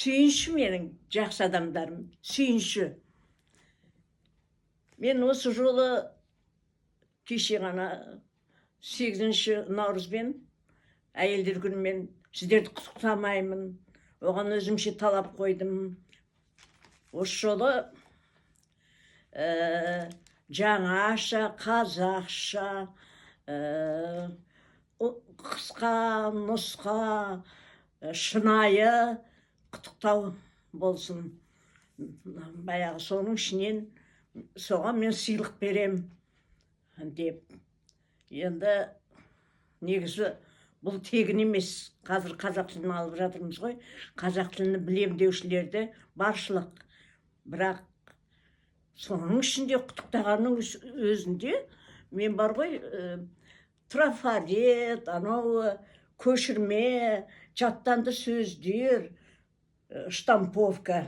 сүйінші менің жақсы адамдарым, сүйінші. Мен осы жолы кеше ғана 8-ші наурызбен әйелдер күнімен сіздерді құттықтамаймын. Оған өзімше талап қойдым. Осы жолы жаңаша, қазақша, қысқа, нұсқа, шынайы құттықтау болсын. Баяғы соның ішінен соған мен сыйлық берем деп. Енді негізі бұл тегін емес. Қазір қазақ тілін алып жатырмыз ғой. Қазақ тілін білем деушілерді баршылық. Бірақ соның ішінде құттықтағанның өзінде мен бар ғой, трафарет, анау көшірме, жаттанды сөздер, штамповка.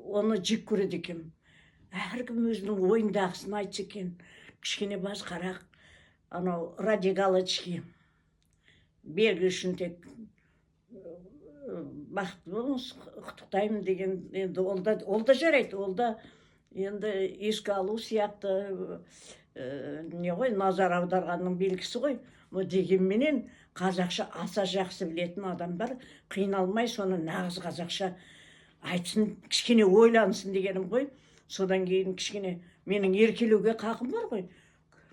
Оны жек көреді екен. Әркім өзінің ойындағысын айтса екен. Кішкене басқарақ, анау ради галочки. Белгі үшін тек бақытты болыңыз, құттықтаймын деген, енді ол да жарайды, ол да енді еске алу сияқты не ғой, назар аударғанның белгісі ғой. Дегенменен қазақша аса жақсы білетін адамдар қиналмай соны нағыз қазақша айтсын, кішкене ойлансын дегенім ғой. Содан кейін кішкене менің еркелеуге қақым бар ғой.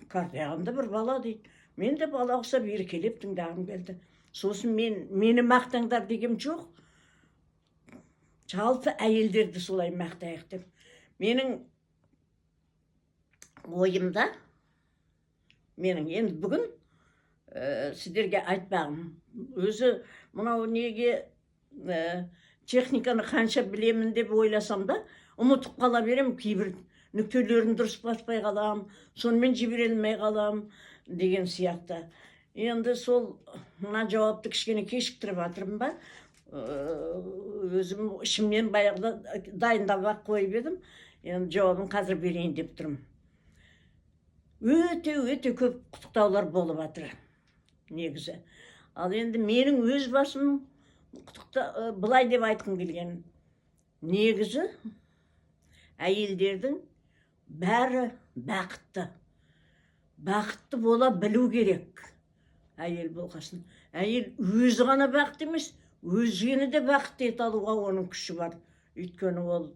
Картаяғымда бір бала дейді. Мен де бала ұқсап еркелеп тыңдағым келді. Сосын мені мақтаңдар деген жоқ. Жалпы әйелдерді солай мақтайық деп. Менің ойымда, енді бүгін сіздерге айтпағым. Өзі мынау неге техниканы қанша білемін деп ойласам да, ұмытып қала берем, кейбір нүктелерін дұрыс баспай қалам, сонымен жіберілмей қалам деген сияқты. Енді сол мына жауапты кішкене кешіктіріп жатырмын ба? Өзім ішімнен баяғыда дайындап қойып едім. Енді жауабын қазір берейін деп тұрмын. Өте көп құттықтаулар болып жатыр негізі. Ал енді менің өз басым былай деп айтқым келген. Негізі әйелдердің бәрі бақытты. Бақытты бола білу керек. Әйел болғасын. Әйел өзі ғана бақытты емес, өзгені де бақытты ете алуға оның күші бар. Өйткені ол,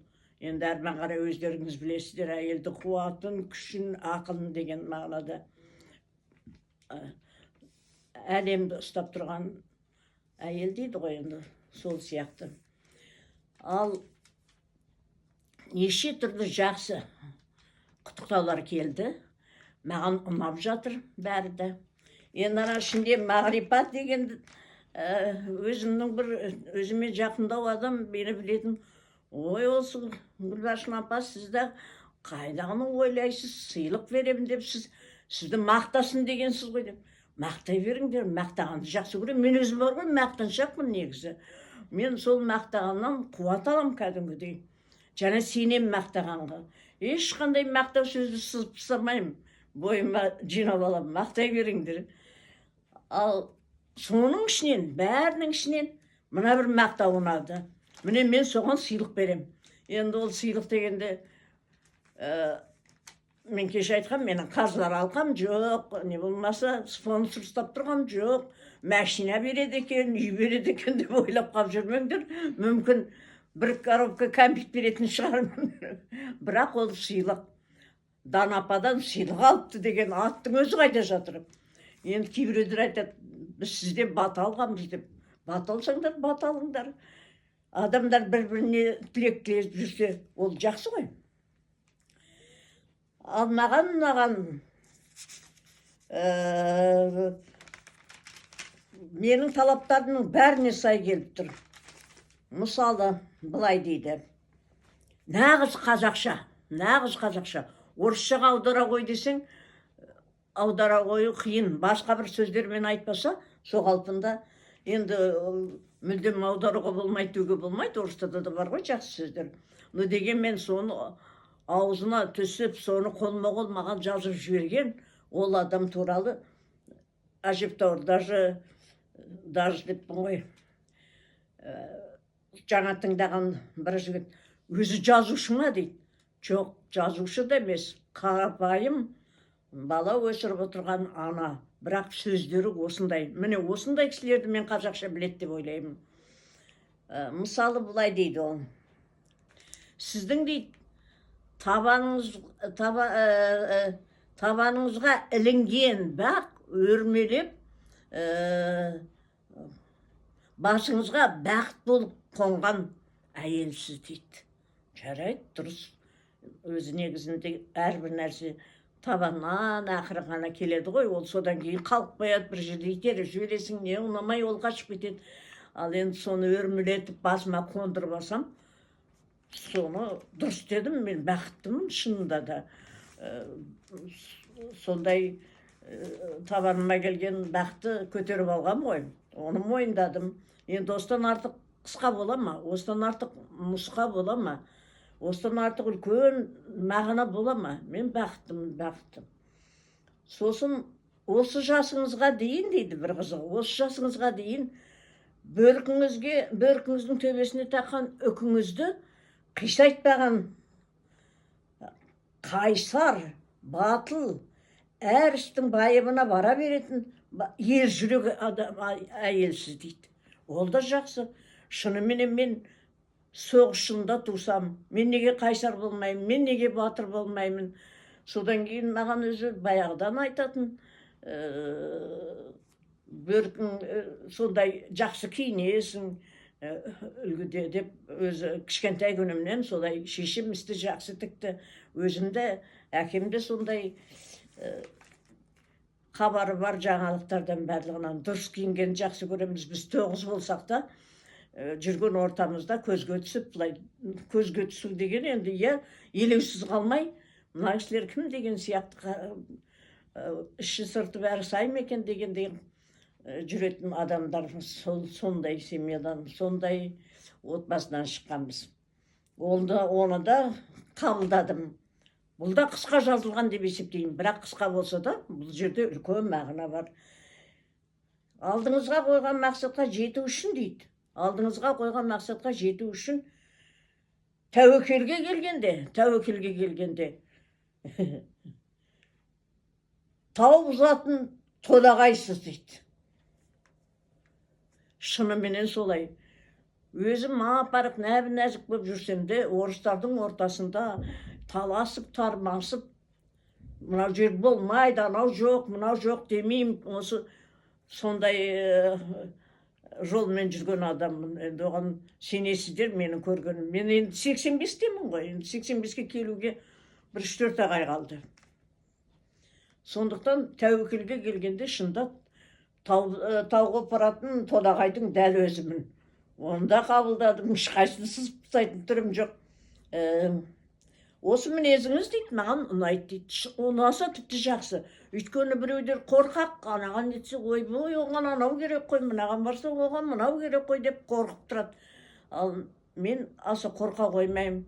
енді әрмен қарай өздеріңіз білесіздер, әйелді қуатын, күшін, ақылын деген мағынада әлемді ұстап тұрған әйел дейді ғой, енді сол сияқты. Ал неше түрлі жақсы құттықтаулар келді. Маған ұнап жатыр бәрі де. Енді ана ішінде мағрипат деген өзімнің бір өзіме жақындау адам, мені білетін. Ой, осы Гүлбаршын апа, сізді қайдағыны ойлайсыз, сыйлық беремін деп, сізді мақтасын дегенсіз ғой деп. Мақтай беріңдер, мақтағанды жақсы көрем. Мен өзім бар ғой, мақтаншақпын негізі. Мен сол мақтағаннан қуат алам кәдімгідей. Және сенем мақтағанға. Ешқандай мақтау сөзді сызып тастамаймын. Бойыма жинап алам, мақтай беріңдер. Ал соның ішінен, бәрінің ішінен мына бір мақтау ұнады. Міне мен соған сыйлық берем. Енді ол сыйлық дегенде мен кеше айтқам, менің қазылар алқам жоқ, не болмаса спонсор ұстап тұрғам жоқ, машина береді екен, үй береді екен деп ойлап қап жүрмеңдер. Мүмкін бір коробка кәмпит беретін шығармын. Бірақ ол сыйлық. Данападан сыйлық алыпты деген аттың өзі қайда жатыр. Енді кейбіреулер айтады, біз сізден бата алғанбыз деп. Бата алсаңдар, бата алыңдар. Адамдар бір-біріне тілек тілеп жүрсе, ол жақсы ғой. Ал маған менің талаптарымның бәріне сай келіп тұр. Мысалы, былай дейді. Нағыз қазақша. Орысшаға аудара қой десең, аудара қою қиын. Басқа бір сөздермен айтпаса, сол қалпында енді мүлдем аударуға болмайды, деуге болмайды. Орыста да бар ғой жақсы сөздер. Но деген мен соны аузына төсеп, соны қолма-қол маған жазып жіберген ол адам туралы әжептәуір, даже деппін ғой. жаңа тыңдаған бір жігіт өзі жазушы ма дейді. Жоқ, жазушы да емес, қарапайым бала өсіріп отырған ана, бірақ сөздері осындай. Міне осындай кісілерді мен қазақша біледі деп ойлаймын. Мысалы былай дейді ол. Сіздің дейді табаныңызға ілінген бақ өрмелеп басыңызға бақыт болып қонған әйелсіз дейді. Жарайды, дұрыс. Өзі негізінде әрбір нәрсе табаннан ақыры ғана келеді ғой. Ол содан кейін қалып қояды, бір жерде итеріп жібересің, не ұнамай ол қашып кетеді. Ал енді соны өрмелетіп басыма қондырып алсам, соны дұрыс дедім, мен бақыттымын шынында да. Сондай табаныма келген бақты көтеріп алғам ғой, оны мойындадым. Енді осыдан артық қысқа бола ма, осыдан артық нұсқа бола ма, осыдан артық үлкен мағына бола ма? Мен бақыттымын, бақыттым. Сосын осы жасыңызға дейін дейді бір қызығы, осы жасыңызға дейін бөркіңіздің төбесіне таққан үкіңізді қисайтпаған қайсар, батыл, әр істің байыбына бара беретін ер жүрек әйелсіз дейді. Ол да жақсы. Шынымен мен соғысшында тусам, мен неге қайсар болмаймын, мен неге батыр болмаймын. Содан кейін маған өзі баяғыдан айтатын, бөркің сондай жақсы киінесің үлгіде деп, өзі кішкентай күнімнен солай шешем істі жақсы тікті. Өзімді, әкемде сондай хабары бар жаңалықтардан барлығынан. Дұрыс киінген жақсы көреміз. Біз 9 болсақ та жүрген ортамызда көзге түсіп, көзге түсу деген енді елеусіз қалмай, мына кісілер кім деген сияқты, іші сырты бәрі сай ма екен дегендей жүретін адамдар. Сондай семьядан, сондай отбасынан шыққанбыз. Оны да қабылдадым. Бұл да қысқа жазылған деп есептеймін, бірақ қысқа болса да бұл жерде үлкен мағына бар. Алдыңызға қойған мақсатқа жету үшін дейді. Алдыңызға қойған мақсатқа жету үшін тәуекелге келгенде тау бұзатын толағайсыз дейді. Шыныменен солай. Өзім апарып нәзік болып жүрсем де, орыстардың ортасында таласып, тармасып, мынау жер болмайды, анау жоқ демеймін. Осы сондай жолмен жүрген адаммын. Енді оған сенесіздер менің көргенім. Мен енді 85-темін ғой. Енді 85-ке келуге бір 3-4 ай қалды. Сондықтан тәуекелге келгенде шында тауға баратын толағайдың дәл өзімін. Оны да қабылдадым, ешқайсысын сызып түрім жоқ. Осы мінезіңіз дейді, маған ұнайды дейді. Ұнаса тіпті жақсы. Өйткені біреулер қорқақ, анаған нетсе, ой, оған анау керек қой, мынаған барса, оған мынау керек қой деп қорқып тұрады. Ал мен аса қорқа қоймаймын.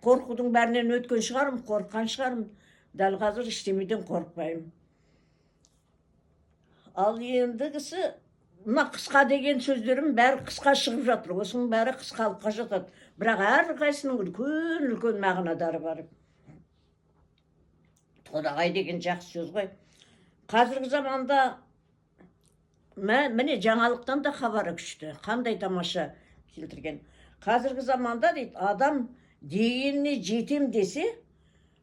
Қорқудың бәрінен өткен шығарым, қорққан шығарым. Дәл қазір ештемеден қорқпаймын. Ал енді кісі, мына қысқа деген сөздерім бәрі қысқа шығып жатыр. Осының бәрі қысқалыққа жатады. Бірақ әрқайсының үлкен мағынадары бар. Толағай деген жақсы сөз ғой. Қазіргі заманда міне жаңалықтан да хабары күшті. Қандай тамаша келтірген. Қазіргі заманда дейді, адам дегеніне жетем десе,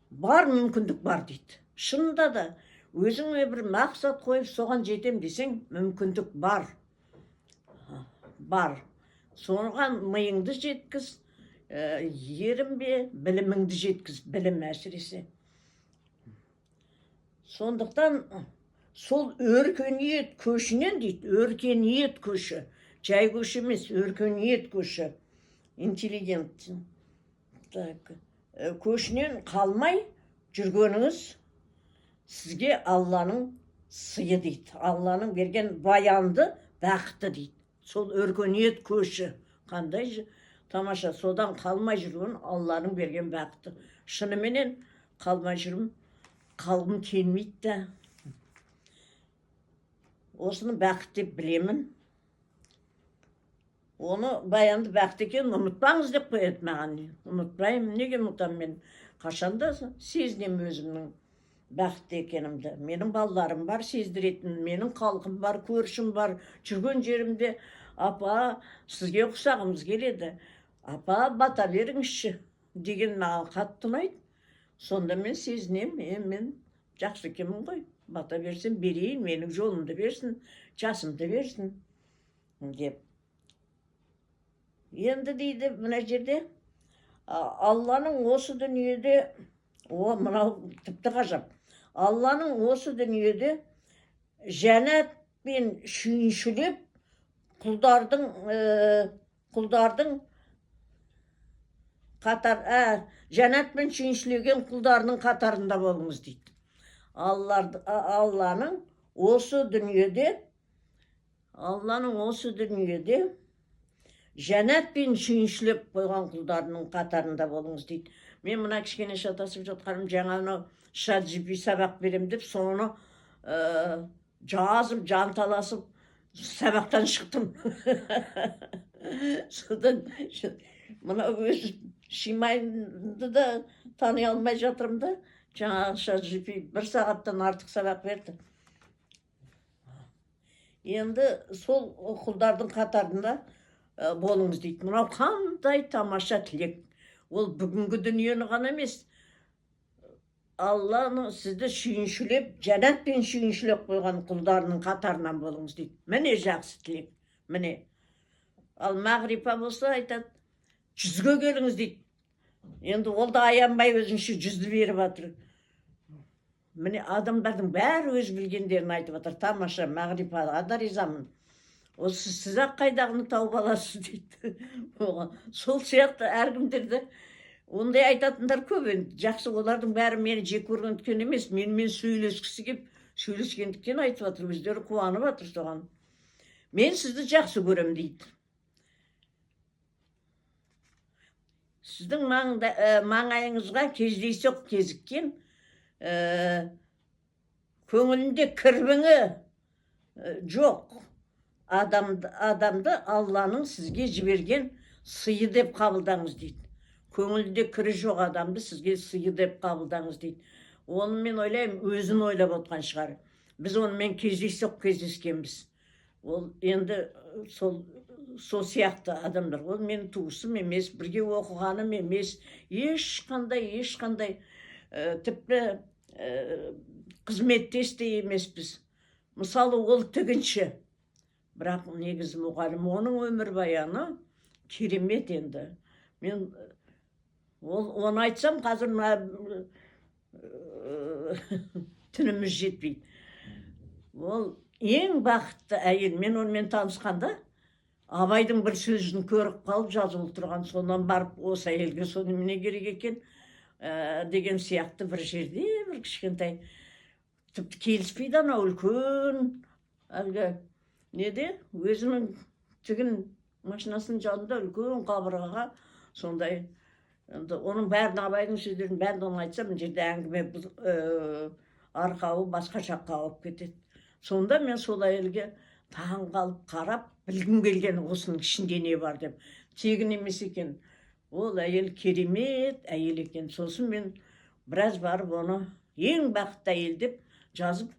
бар мүмкіндік бар дейді. Шынында да өзіңе бір мақсат қойып, соған жетем десең, мүмкіндік бар. Бар. Соған миыңды жеткіз, ерінбе, біліміңді жеткіз, білім әсіресе. Сондықтан сол өркениет көшінен дейді, өркениет көші, жай көші емес, өркениет көші, интеллигент. Көшінен қалмай жүргеніңіз сізге Алланың сыйы дейді. Алланың берген баянды бақыты дейді. Сол өркениет көші. Қандай тамаша, содан қалмай жүрген Алланың берген бақыты. Шыныменен қалмай жүрім, қалғым келмейді да. Осыны бақыт деп білемін. Onu bayanды бақты екен, ұмытпаңыз деп қояды маған. Ұмытпаймын, неге ұмытамын мен? Қашанда сезінем өзімнің бақытты екенімді. Менің балаларым бар сездіретін, менің халқым бар, көршім бар, жүрген жерімде апа, сізге ұқсағымыз келеді. Апа, бата беріңізші деген маған қатты ұнайды. Сонда мен сезінем, мен жақсы екенмін ғой. Бата берсем берейін, менің жолымды берсін, жасымды берсін деп. Енді дейді мына жерде Алланың осы дүниеде, мынау тіпті ғажап. Алланың осы дүниеде жәннатпен сүйіншілеп құлдардың қатар, жәннатпен сүйіншілеген құлдарының қатарында болыңыз дейді. Алланың осы дүниеде жәннатпен сүйіншілеп қойған құлдарының қатарында болыңыз дейді. Мен мына кішкене шатасып жатқаным, жаңа ChatGPT сабақ берем деп, соны жазып, жанталасып, сабақтан шықтым. Содан мына өз Шимайымды да тани алмай жатырмын да, жаңағы ChatGPT 1 сағаттан артық сабақ берді. Енді сол құлдардың қатарында болыңыз дейді. Мынау қандай тамаша тілек. Ол бүгінгі дүниені ғана емес, Алланың сізді сүйіншілеп, жәннатпен сүйіншілеп қойған құлдарының қатарынан болыңыз дейді. Міне жақсы тілек, міне. Ал Мағрипа болса айтады, 100-ге келіңіз дейді. Енді ол да аянбай өзінше 100-ді беріп жатыр. Міне адамдардың бәрі өз білгендерін айтып жатыр. Тамаша, Мағрипаға да ризамын. Осы сіз-ақ қайдағыны тауып аласыз дейді. Сол сияқты әркімдерді ондай айтатындар көп. Жақсы, олардың бәрі мені жек көргендіктен емес, менімен сөйлескісі кеп, сөйлескендіктен айтып жатыр, өздері қуанып жатыр соған. Мен сізді жақсы көрем дейді. Сіздің маңайыңызға кездейсоқ кезіккен, көңілінде кірбіңі жоқ адамды Алланың сізге жіберген сыйы деп қабылдаңыз дейді. Көңілде кірі жоқ адамды сізге сыйы деп қабылдаңыз дейді. Оны мен ойлаймын, өзін ойлап отқан шығар. Біз онымен кездейсоқ кездескенбіз. Ол енді сол сияқты адамдар. Ол менің туысым емес, бірге оқығаным емес, ешқандай тіпті қызметтес те емеспіз. Мысалы, ол тігінші. Бірақ негізі мұғалім, оның өмір баяны керемет енді. Мен оны айтсам, қазір түніміз жетпейді. Ол ең бақытты әйел. Мен онымен танысқанда, Абайдың бір сөзін көріп қалып жазылып тұрған, сонан барып осы әйелге соны міне керек екен деген сияқты бір жерде, бір кішкентай, тіпті келіспейді ана үлкен әлгі неде, өзінің тігін машинасының жанында үлкен қабырғаға сондай, оның бәрін, Абайдың сөздерін бәрін оны айтсам, мына жерде әңгіме арқауы басқа жаққа ауып кетеді. Сонда мен сол әйелге таң қалып қарап, білгім келген осының ішінде не бар деп. Тегін емес екен. Ол әйел керемет әйел екен. Сосын мен біраз барып оны ең бақытты әйел деп жазып,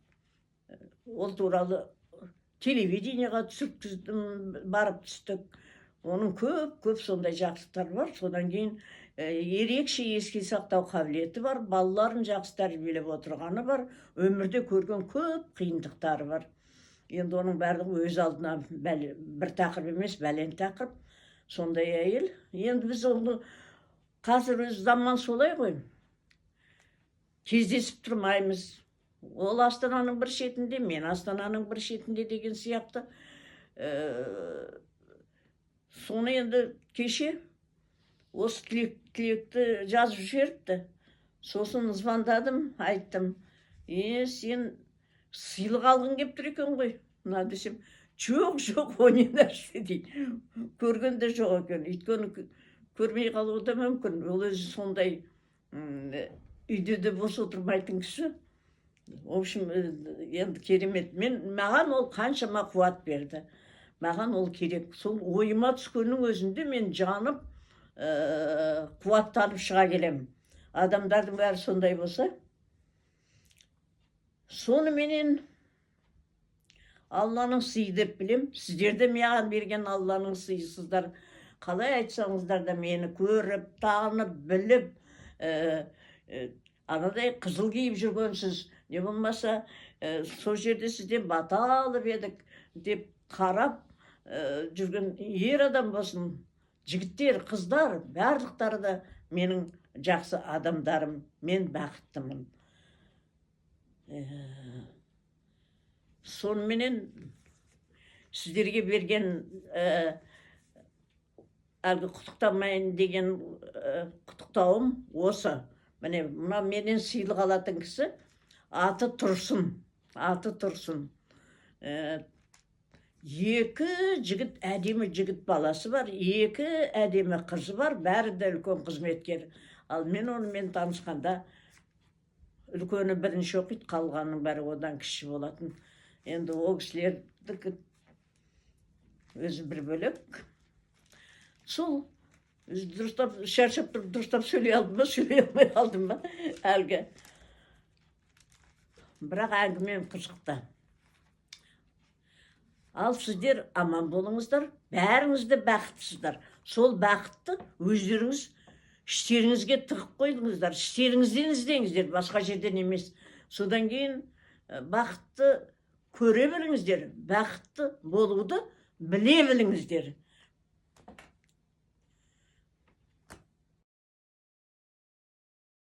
ол туралы телевидениеға түсірткіздім, барып түстік. Оның көп сондай жақсылықтары бар. Содан кейін ерекше еске сақтау қабілеті бар, балаларын жақсы тәрбиелеп отырғаны бар, өмірде көрген көп қиындықтары бар. Енді оның барлығы өз алдына бір тақырып емес, бәлен тақырып. Сондай әйел. Енді біз оны қазір өз заман солай ғой. Кездесіп тұрмаймыз. Ол Астананың бір шетінде, мен Астананың бір шетінде деген сияқты. Соны енді кеше осы тілекті жазып жіберіпті. Сосын звондадым, айттым, сен сыйлық алғың кеп тұр екен ғой. Мына десем, жоқ, о не нәрсе дейді. Көрген де жоқ екен. Өйткені көрмей қалуы да мүмкін. Ол өзі сондай үйде де бос отырмайтын кісі. В общем, енді керемет. Маған ол қаншама қуат берді. Маған ол керек. Сол ойыма түскеннің өзінде мен жанып, қуаттанып шыға келем. Адамдардың бәрі сондай болса. Соныменен Алланың сыйы деп білем. Сіздер де маған берген Алланың сыйысыздар. Қалай айтсаңыздар да мені көріп, танып, біліп, анадай қызыл киіп жүргенсіз. Не болмаса, сол жерде сізден бата алып едік деп қарап жүрген ер адам болсын, жігіттер, қыздар, барлықтары да менің жақсы адамдарым. Мен бақыттымын. Соныменен сіздерге берген әлгі құттықтамайын деген құттықтауым осы. Міне, мына менен сыйлық алатын кісі аты Тұрсын. Аты Тұрсын. Екі жігіт, әдемі жігіт баласы бар, екі әдемі қызы бар, бәрі де үлкен қызметкер. Ал мен онымен танысқанда үлкені бірінші оқиды, қалғанның бәрі одан кіші болатын. Енді ол кісілерді өзі бір бөлек. Сол, дұрыстап, шаршап тұрып, дұрыстап сөйлей алдым ба, сөйлей алмай алдым ба, әлгі. Бірақ әңгімем қызықты. Ал сіздер аман болыңыздар, бәріңізді бақыттысыздар. Сол бақытты өздеріңіз іштеріңізге тығып қойдыңыздар, іштеріңізден іздеңіздер, басқа жерден емес. Содан кейін бақытты көре біліңіздер, бақытты болуды біле біліңіздер.